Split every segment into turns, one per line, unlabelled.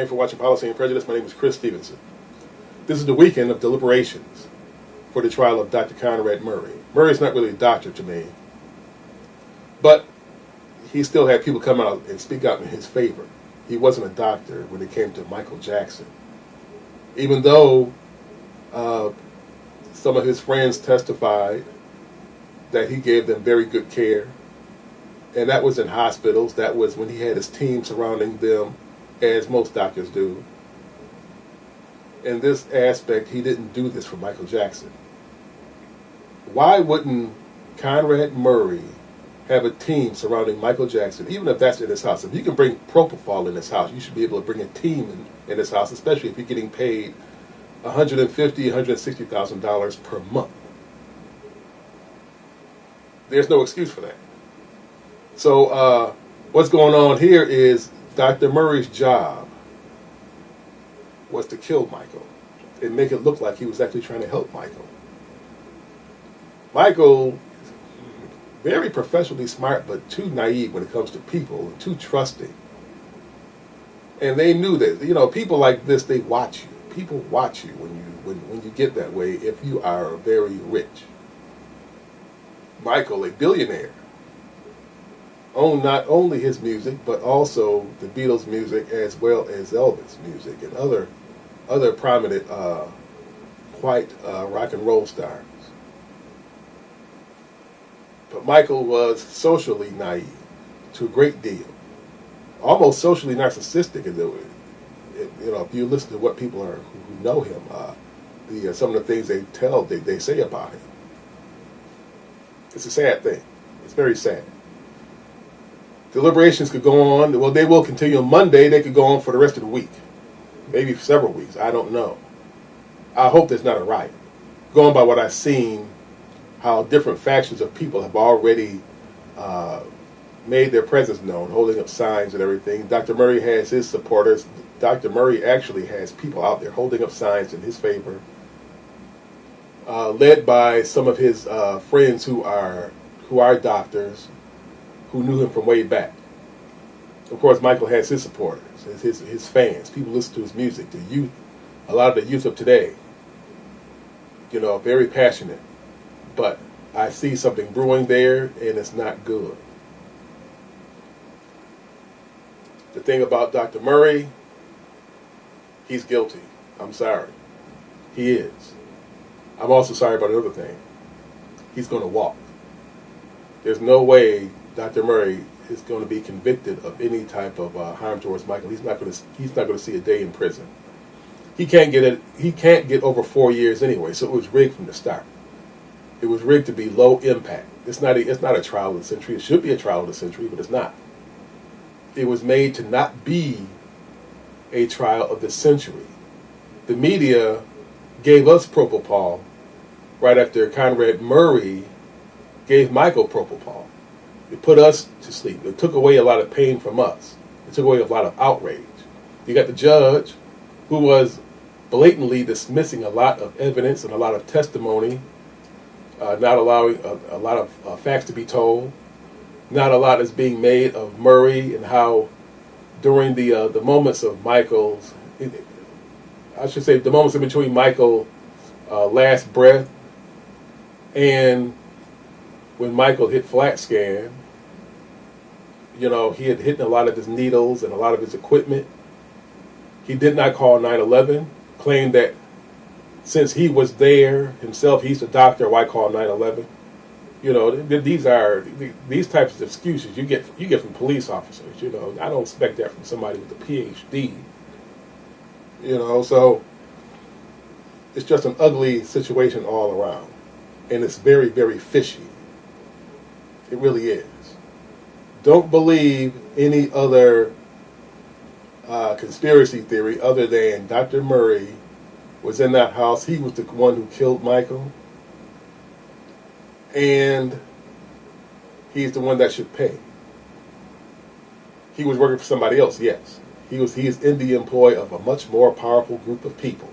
Thanks for watching Policy and Prejudice. My name is Chris Stevenson. This is the weekend of deliberations for the trial of Dr. Conrad Murray. Murray's not really a doctor to me, but he still had people come out and speak out in his favor. He wasn't a doctor when it came to Michael Jackson. Even though some of his friends testified that he gave them very good care, and that was in hospitals. That was when he had his team surrounding them, as most doctors do. In this aspect, he didn't do this for Michael Jackson. Why wouldn't Conrad Murray have a team surrounding Michael Jackson, even if that's in his house? If you can bring propofol in his house, you should be able to bring a team in his house, especially if you're getting paid $150,000, $160,000 per month. There's no excuse for that. So what's going on here is Dr. Murray's job was to kill Michael and make it look like he was actually trying to help Michael. Michael, very professionally smart, but too naive when it comes to people, and too trusting. And they knew that, you know, people like this, they watch you. People watch you when you get that way if you are very rich. Michael, a billionaire, owned not only his music, but also the Beatles' music as well as Elvis' music and other prominent white rock and roll stars. But Michael was socially naive to a great deal, almost socially narcissistic. You know, if you listen to what people are who know him, some of the things they say about him, it's a sad thing. It's very sad. Deliberations could go on. Well, they will continue on Monday. They could go on for the rest of the week, maybe for several weeks. I don't know. I hope there's not a riot. Going by what I've seen, how different factions of people have already made their presence known, holding up signs and everything. Dr. Murray has his supporters. Dr. Murray actually has people out there holding up signs in his favor, led by some of his friends who are doctors, who knew him from way back. Of course, Michael has his supporters, his fans. People listen to his music. The youth, a lot of the youth of today, you know, very passionate. But I see something brewing there, and it's not good. The thing about Dr. Murray, he's guilty. I'm sorry. He is. I'm also sorry about another thing. He's going to walk. There's no way Dr. Murray is going to be convicted of any type of harm towards Michael. He's not going to see a day in prison. He can't get over 4 years anyway. So it was rigged from the start. It was rigged to be low impact. It's not a trial of the century. It should be a trial of the century, but it's not. It was made to not be a trial of the century. The media gave us propofol right after Conrad Murray gave Michael propofol. It put us to sleep. It took away a lot of pain from us. It took away a lot of outrage. You got the judge who was blatantly dismissing a lot of evidence and a lot of testimony, not allowing a lot of facts to be told. Not a lot is being made of Murray and how during the moments of Michael's, I should say the moments in between Michael's last breath and when Michael hit flat scan, you know, he had hit a lot of his needles and a lot of his equipment. He did not call 911, claimed that since he was there himself, he's a doctor, why call 911? You know, these types of excuses you get from police officers. You know, I don't expect that from somebody with a PhD. You know, so it's just an ugly situation all around, and it's very, very fishy. It really is. Don't believe any other conspiracy theory other than Dr. Murray was in that house. He was the one who killed Michael. And he's the one that should pay. He was working for somebody else, yes. He is in the employ of a much more powerful group of people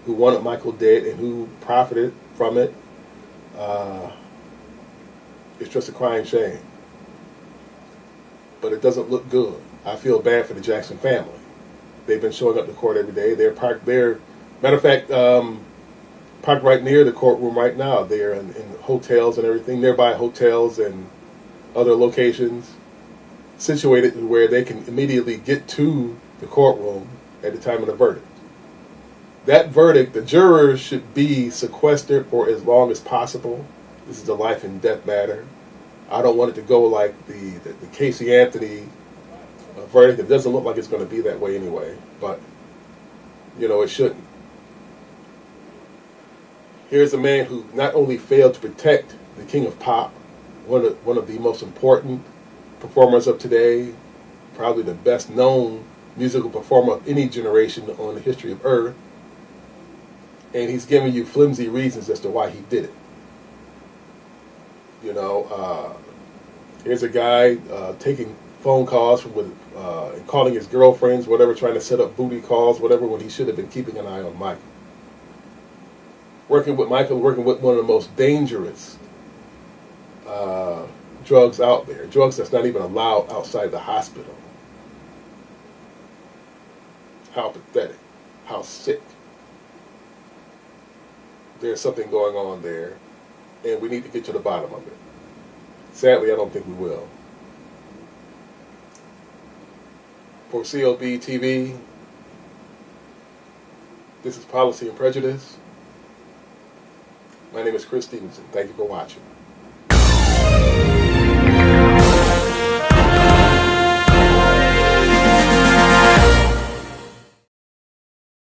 who wanted Michael dead and who profited from it. It's just a crying shame. But it doesn't look good. I feel bad for the Jackson family. They've been showing up to court every day. They're parked there. Matter of fact, parked right near the courtroom right now. They're in hotels and everything, nearby hotels and other locations situated where they can immediately get to the courtroom at the time of the verdict. That verdict, the jurors should be sequestered for as long as possible. This is a life and death matter. I don't want it to go like the Casey Anthony verdict. It doesn't look like it's going to be that way anyway, but you know, it shouldn't. Here's a man who not only failed to protect the king of pop, one of the most important performers of today, probably the best known musical performer of any generation on the history of Earth, and he's giving you flimsy reasons as to why he did it. You know, here's a guy taking phone calls and calling his girlfriends, whatever, trying to set up booty calls, whatever, when he should have been keeping an eye on Michael. Working with one of the most dangerous drugs out there, drugs that's not even allowed outside the hospital. How pathetic, how sick. There's something going on there, and we need to get to the bottom of it. Sadly, I don't think we will. For clbTV, this is Policy and Prejudice. My name is Chris Stevenson. Thank you for watching.